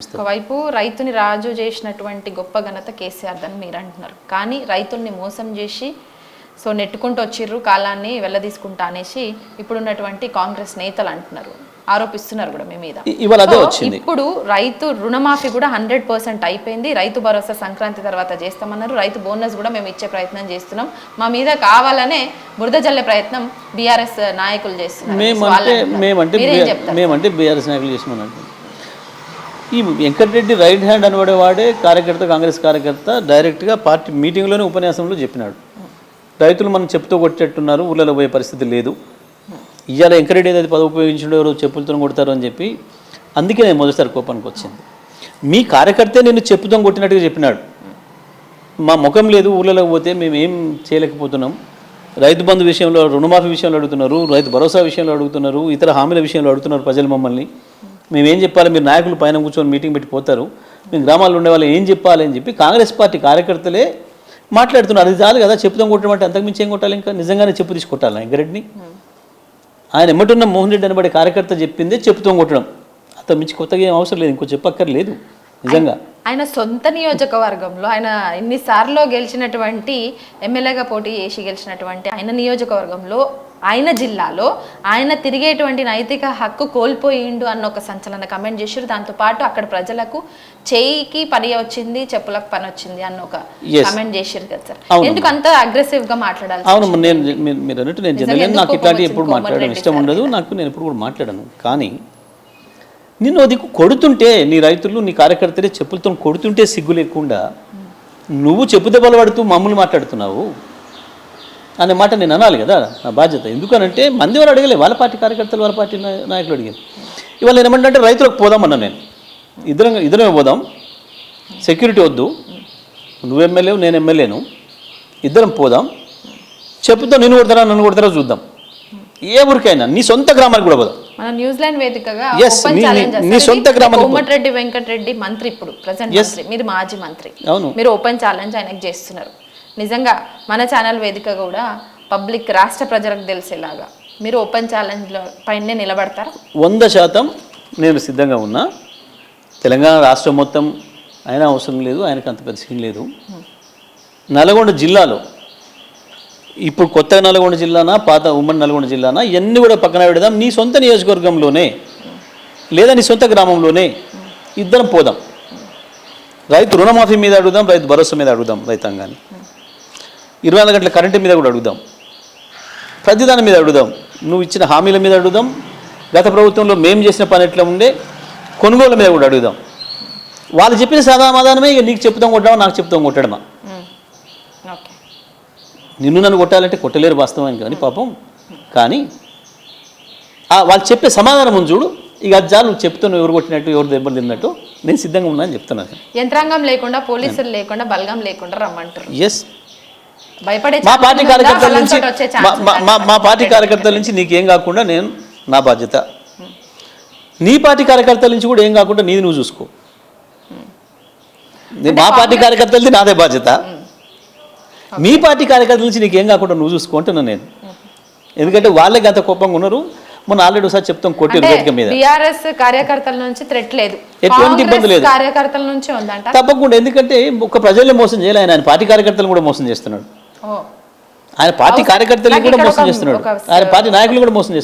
ఒకవైపు రైతుని రాజు చేసినటువంటి గొప్ప ఘనత కేసీఆర్ అని మీరు అంటున్నారు. కానీ రైతుల్ని మోసం చేసి సో నెట్టుకుంటూ వచ్చిర్రు కాలాన్ని వెళ్ళదీసుకుంటా అనేసి ఇప్పుడున్నటువంటి కాంగ్రెస్ నేతలు అంటున్నారు, ఆరోపిస్తున్నారు కూడా మీ మీద. ఇప్పుడు రైతు రుణమాఫీ కూడా 100% అయిపోయింది. రైతు భరోసా సంక్రాంతి తర్వాత చేస్తామన్నారు. రైతు బోనస్ కూడా మేము ఇచ్చే ప్రయత్నం చేస్తున్నాం. మా మీద కావాలనే బురద జల్లే ప్రయత్నం బీఆర్ఎస్ నాయకులు చేస్తున్నారు. ఈ వెంకటరెడ్డి రైట్ హ్యాండ్ అనబడేవాడే కార్యకర్త, కాంగ్రెస్ కార్యకర్త డైరెక్ట్గా పార్టీ మీటింగ్లోనే ఉపన్యాసంలో చెప్పినాడు, రైతులు మనం చెప్పుతో కొట్టేట్టున్నారు, ఊళ్ళలో పోయే పరిస్థితి లేదు, ఇవాళ వెంకటరెడ్డి ఏదైతే పదవి ఉపయోగించడం ఎవరు చెప్పులతో కొడతారు అని చెప్పి అందుకే నేను మొదటిసారి కోపానికి వచ్చింది. మీ కార్యకర్తే నేను చెప్పుతో కొట్టినట్టుగా చెప్పినాడు. మా ముఖం లేదు, ఊళ్ళలో పోతే మేము ఏం చేయలేకపోతున్నాం, రైతు బంధు విషయంలో, రుణమాఫీ విషయంలో అడుగుతున్నారు, రైతు భరోసా విషయంలో అడుగుతున్నారు, ఇతర హామీల విషయంలో అడుగుతున్నారు ప్రజలు మమ్మల్ని. మేమేం చెప్పాలి, మీరు నాయకులు పైన కూర్చొని మీటింగ్ పెట్టి పోతారు, మేము గ్రామాల్లో ఉండే వాళ్ళు ఏం చెప్పాలి అని చెప్పి కాంగ్రెస్ పార్టీ కార్యకర్తలే మాట్లాడుతున్నారు. అది చాలు కదా, చెప్పుదాం కొట్టడం అంటే అంతకుమించి ఏం కొట్టాలి? ఇంకా నిజంగానే చెప్పు తీసి కొట్టాలి వెంకరెడ్డిని? ఆయన ఎమ్మటున్న మోహన్ రెడ్డి అనబడే కార్యకర్త చెప్పిందే చెప్పుతో కొట్టడం, అంత మించి కొత్తగా ఏం అవసరం లేదు, ఇంకో చెప్పక్కర్లేదు. నిజంగా ఆయన సొంత నియోజకవర్గంలో ఆయన ఎన్నిసార్లు గెలిచినటువంటి ఎమ్మెల్యేగా పోటీ చేసి గెలిచినటువంటి ఆయన నియోజకవర్గంలో, ఆయన జిల్లాలో ఆయన తిరిగేటువంటి నైతిక హక్కు కోల్పోయిండు అన్న ఒక సంచలన కమెంట్ చేశారు. దాంతోపాటు అక్కడ ప్రజలకు చేయికి పని వచ్చింది, చెప్పులకు పని వచ్చింది అన్న ఒక కమెంట్ చేశారు కదా సార్. ఎందుకు అంత అగ్రెసివ్ గా మాట్లాడాలి? అవును, మీరు అన్నట్టు నేను జనరల్ నాకు ఇట్లాంటి ఎప్పుడు మాట్లాడడం ఇష్టం ఉండదు, నేను ఎప్పుడు కూడా మాట్లాడను. కానీ నిన్ను అది కొడుతుంటే, నీ రైతులు నీ కార్యకర్తలే చెప్పులతో కొడుతుంటే సిగ్గు లేకుండా నువ్వు చెప్పు దెబ్బలు పడుతూ మమ్మల్ని మాట్లాడుతున్నావు అనే మాట నేను అనాలి కదా, నా బాధ్యత. ఎందుకనంటే మంది వారు అడగలే, వాళ్ళ పార్టీ కార్యకర్తలు వాళ్ళ పార్టీ నాయకులు అడిగారు. ఇవాళ నేను ఏమంటే రైతులకు పోదామన్నా, నేను ఇద్దరమే పోదాం, సెక్యూరిటీ వద్దు, నువ్వు ఎమ్మెల్యేవు నేను ఎమ్మెల్యేను, ఇద్దరం పోదాం, చెప్పుతో నిన్ను కొడతారా నన్ను కొడతారా చూద్దాం, ఏ ఊరికైనా నీ సొంత గ్రామానికి కూడా పోదాం. మన న్యూజిలాండ్ వేదికగా నీ సొంత గ్రామానికి. కోమటిరెడ్డి వెంకటరెడ్డి మంత్రి, ఇప్పుడు ప్రెసెంట్ మంత్రి, మీరు మాజీ మంత్రి, మీరు ఓపెన్ ఛాలెంజ్ ఆయనకు చేస్తున్నారు. నిజంగా మన ఛానల్ వేదిక కూడా పబ్లిక్ రాష్ట్ర ప్రజలకు తెలిసేలాగా మీరు ఓపెన్ ఛాలెంజ్లో పైనే నిలబడతారా? 100% నేను సిద్ధంగా ఉన్నా. తెలంగాణ రాష్ట్రం మొత్తం అయినా అవసరం లేదు, ఆయనకు అంత పెద్ద సీన్ లేదు. నల్గొండ జిల్లాలో ఇప్పుడు కొత్త నల్గొండ జిల్లానా, పాత ఉమ్మడి నల్గొండ జిల్లానా, ఇవన్నీ కూడా పక్కన పెడదాం. నీ సొంత నియోజకవర్గంలోనే లేదా నీ సొంత గ్రామంలోనే ఇద్దరం పోదాం. రైతు రుణమాఫీ మీద అడుగుదాం, రైతు భరోసా మీద అడుగుదాం, రైతాంగాన్ని 24 గంటల కరెంటు మీద కూడా అడుగుదాం, ప్రతిదాని మీద అడుగుదాం, నువ్వు ఇచ్చిన హామీల మీద అడుగుదాం, గత ప్రభుత్వంలో మేము చేసిన పని ఎట్లా ఉండే కొనుగోలు మీద కూడా అడుగుదాం. వాళ్ళు చెప్పిన సమాధానమే ఇక నీకు చెప్తాం కొట్టడమా, నాకు చెప్తాం కొట్టడమా. నిన్ను నన్ను కొట్టాలంటే కొట్టలేరు వాస్తవానికి, కానీ పాపం. కానీ వాళ్ళు చెప్పే సమాధానం ఉంది చూడు, ఇక అది చాలు. నువ్వు చెప్తాను ఎవరు కొట్టినట్టు, ఎవరు దెబ్బలు తిన్నట్టు, నేను సిద్ధంగా ఉన్నా అని చెప్తున్నాను. యంత్రాంగం లేకుండా, పోలీసులు లేకుండా, బలగం లేకుండా రమ్మంటారు. ఎస్, మా పార్టీ కార్యకర్తల నుంచి నీకేం కాకుండా నేను నా బాధ్యత, నీ పార్టీ కార్యకర్తల నుంచి కూడా ఏం కాకుండా నీది నువ్వు చూసుకో. మా పార్టీ కార్యకర్తలది నాదే బాధ్యత, మీ పార్టీ కార్యకర్తల నుంచి నీకేం కాకుండా నువ్వు చూసుకుంటున్నా నేను. ఎందుకంటే వాళ్ళకి అంత కోపంగా ఉన్నారు. మనం ఆల్రెడీ ఒకసారి చెప్తాం కొట్టి వేదిక మీద. బీఆర్ఎస్ కార్యకర్తల నుంచి థ్రెట్ లేదు, ఎటువంటి ఇబ్బంది లేదు, కార్యకర్తల నుంచి ఉందంట తప్పకుండా. ఎందుకంటే ఒక ప్రజల్ని మోసం చేయాలి, ఆయన పార్టీ కార్యకర్తలు కూడా మోసం చేస్తున్నాడు, ఆయన పార్టీ కార్యకర్తలు కూడా మోసం చేస్తున్నాడు, ఆయన పార్టీ నాయకులు కూడా మోసం చేస్తున్నాడు.